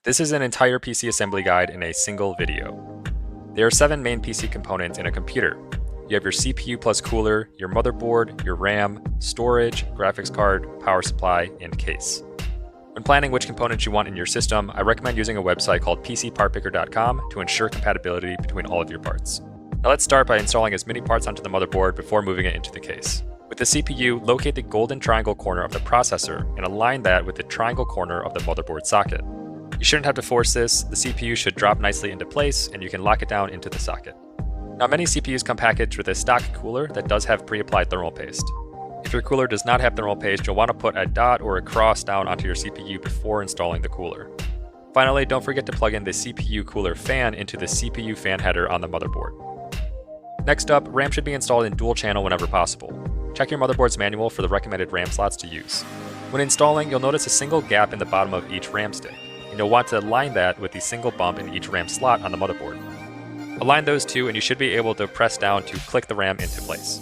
This is an entire PC assembly guide in a single video. There are 7 main PC components in a computer. You have your CPU plus cooler, your motherboard, your RAM, storage, graphics card, power supply, and case. When planning which components you want in your system, I recommend using a website called pcpartpicker.com to ensure compatibility between all of your parts. Now let's start by installing as many parts onto the motherboard before moving it into the case. With the CPU, locate the golden triangle corner of the processor and align that with the triangle corner of the motherboard socket. You shouldn't have to force this, the CPU should drop nicely into place and you can lock it down into the socket. Now many CPUs come packaged with a stock cooler that does have pre-applied thermal paste. If your cooler does not have thermal paste, you'll want to put a dot or a cross down onto your CPU before installing the cooler. Finally, don't forget to plug in the CPU cooler fan into the CPU fan header on the motherboard. Next up, RAM should be installed in dual channel whenever possible. Check your motherboard's manual for the recommended RAM slots to use. When installing, you'll notice a single gap in the bottom of each RAM stick, and you'll want to align that with the single bump in each RAM slot on the motherboard. Align those two and you should be able to press down to click the RAM into place.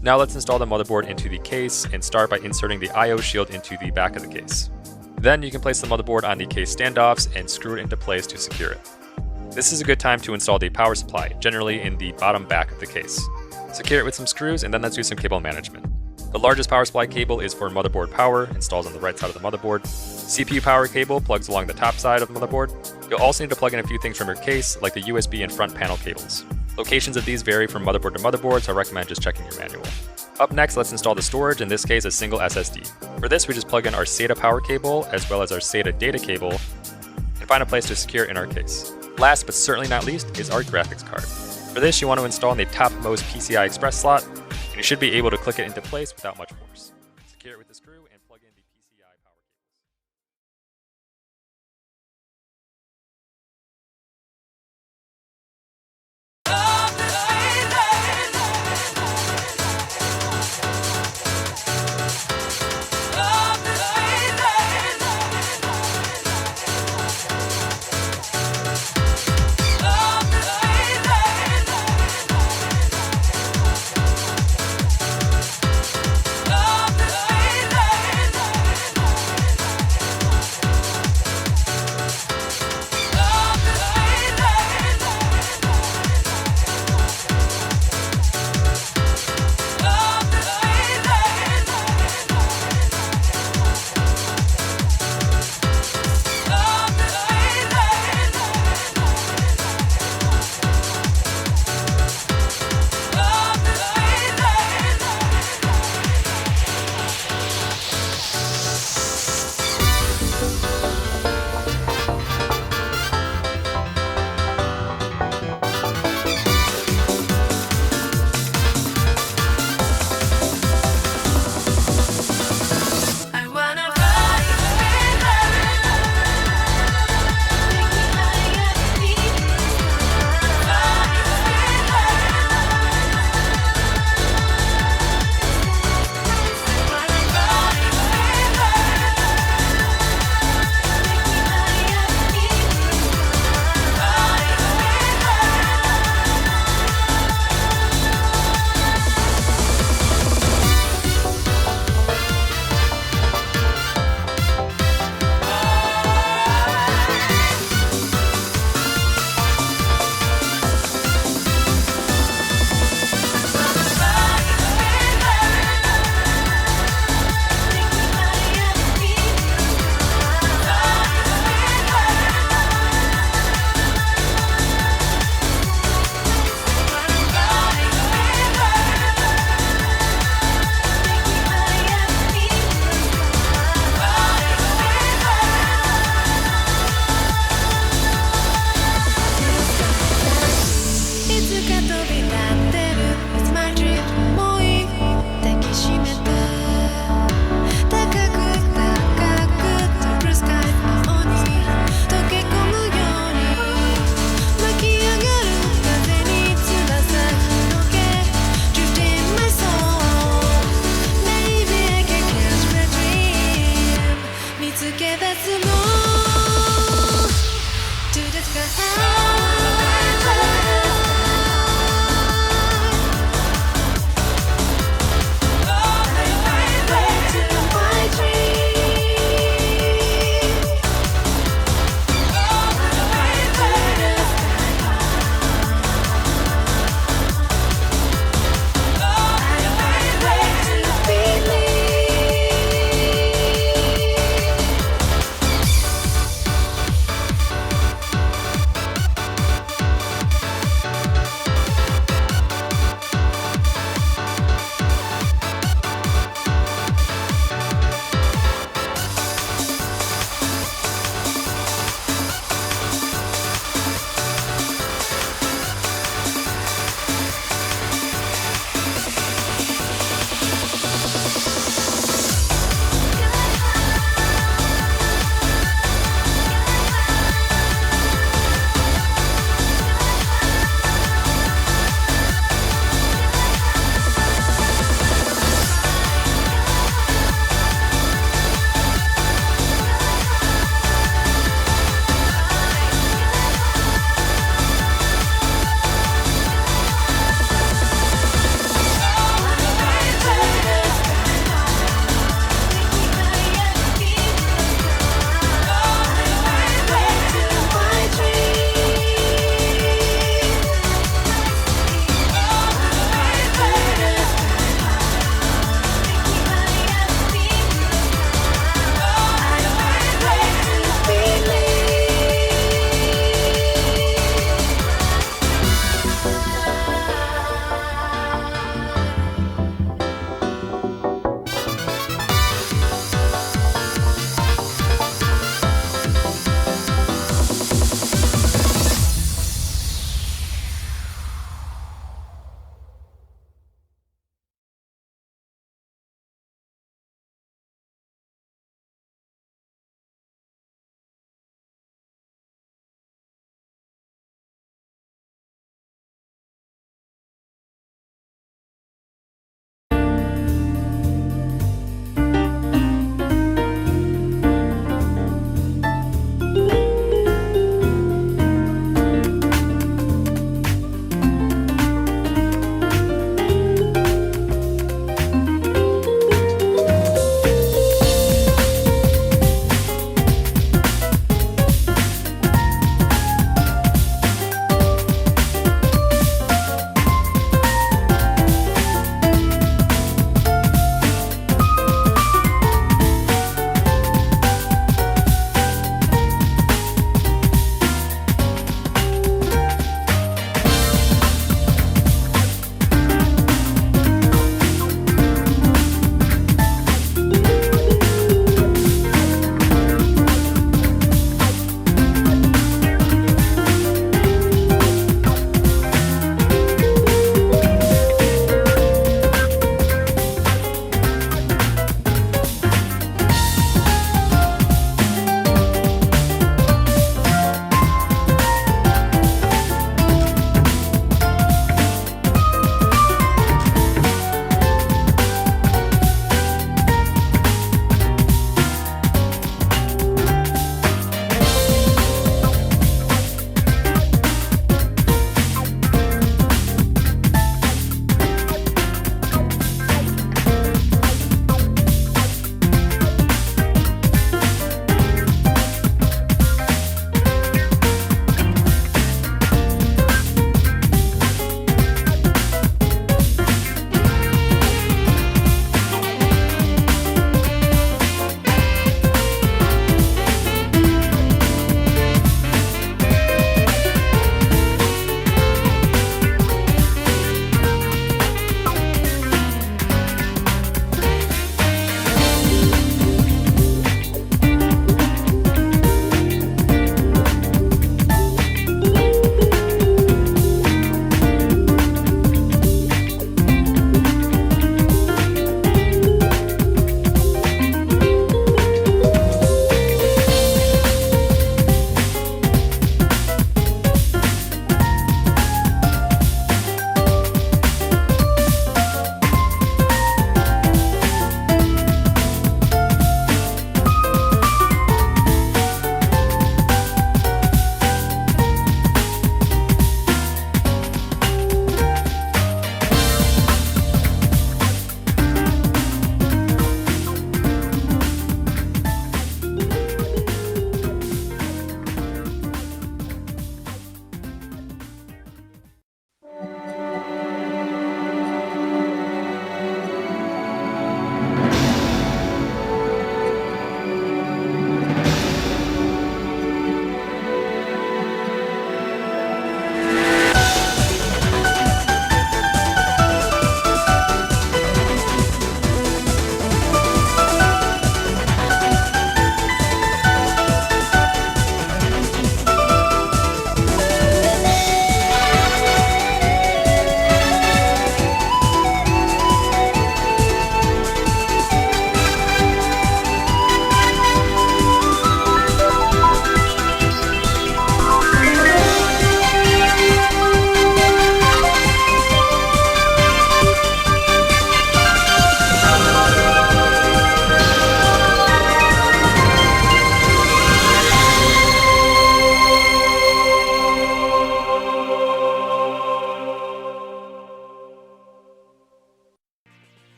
Now let's install the motherboard into the case and start by inserting the I/O shield into the back of the case. Then you can place the motherboard on the case standoffs and screw it into place to secure it. This is a good time to install the power supply, generally in the bottom back of the case. Secure it with some screws and then let's do some cable management. The largest power supply cable is for motherboard power, installs on the right side of the motherboard. CPU power cable plugs along the top side of the motherboard. You'll also need to plug in a few things from your case, like the USB and front panel cables. Locations of these vary from motherboard to motherboard, so I recommend just checking your manual. Up next, let's install the storage, in this case a single SSD. For this, we just plug in our SATA power cable, as well as our SATA data cable, and find a place to secure it in our case. Last but certainly not least is our graphics card. For this, you want to install in the topmost PCI Express slot, and you should be able to click it into place without much force. Secure it with the screw and plug in the PCI power cable.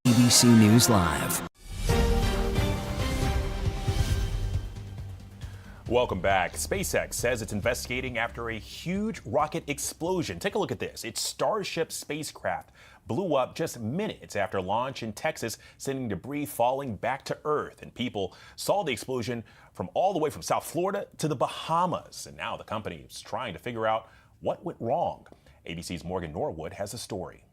ABC News Live. Welcome back. SpaceX says it's investigating after a huge rocket explosion. Take a look at this. Its Starship spacecraft blew up just minutes after launch in Texas, sending debris falling back to Earth. And people saw the explosion from all the way from South Florida to the Bahamas. And now the company is trying to figure out what went wrong. ABC's Morgan Norwood has a story.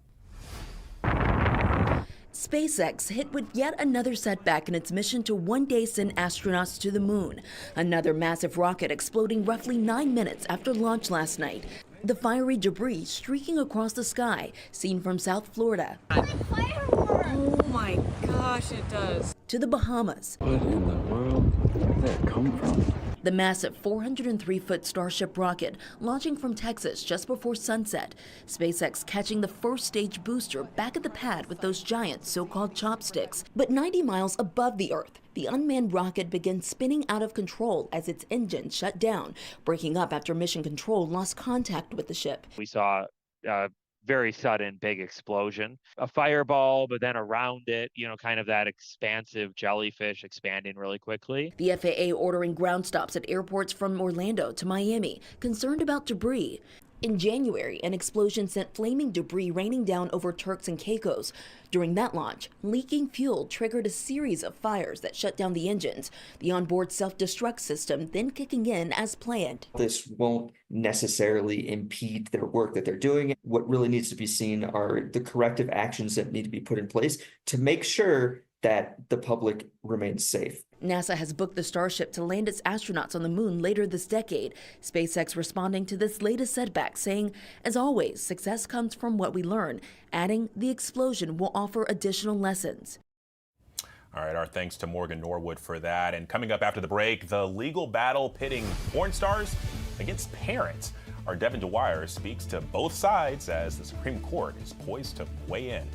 SpaceX hit with yet another setback in its mission to one day send astronauts to the moon. Another massive rocket exploding roughly 9 minutes after launch last night. The fiery debris streaking across the sky, seen from South Florida. Oh my gosh, it does. To the Bahamas. What in the world? Where did that come from? The massive 403-foot Starship rocket launching from Texas just before sunset. SpaceX catching the first stage booster back at the pad with those giant so-called chopsticks. But 90 miles above the Earth, the unmanned rocket begins spinning out of control as its engine shut down, breaking up after Mission Control lost contact with the ship. We saw very sudden big explosion, a fireball, but then around it, kind of that expansive jellyfish expanding really quickly. The FAA ordering ground stops at airports from Orlando to Miami, concerned about debris. In January, an explosion sent flaming debris raining down over Turks and Caicos. During that launch, leaking fuel triggered a series of fires that shut down the engines, the onboard self-destruct system then kicking in as planned. This won't necessarily impede their work that they're doing. What really needs to be seen are the corrective actions that need to be put in place to make sure that the public remains safe. NASA has booked the Starship to land its astronauts on the moon later this decade. SpaceX responding to this latest setback, saying, as always, success comes from what we learn, adding the explosion will offer additional lessons. All right, our thanks to Morgan Norwood for that. And coming up after the break, the legal battle pitting porn stars against parents. Our Devin Dwyer speaks to both sides as the Supreme Court is poised to weigh in.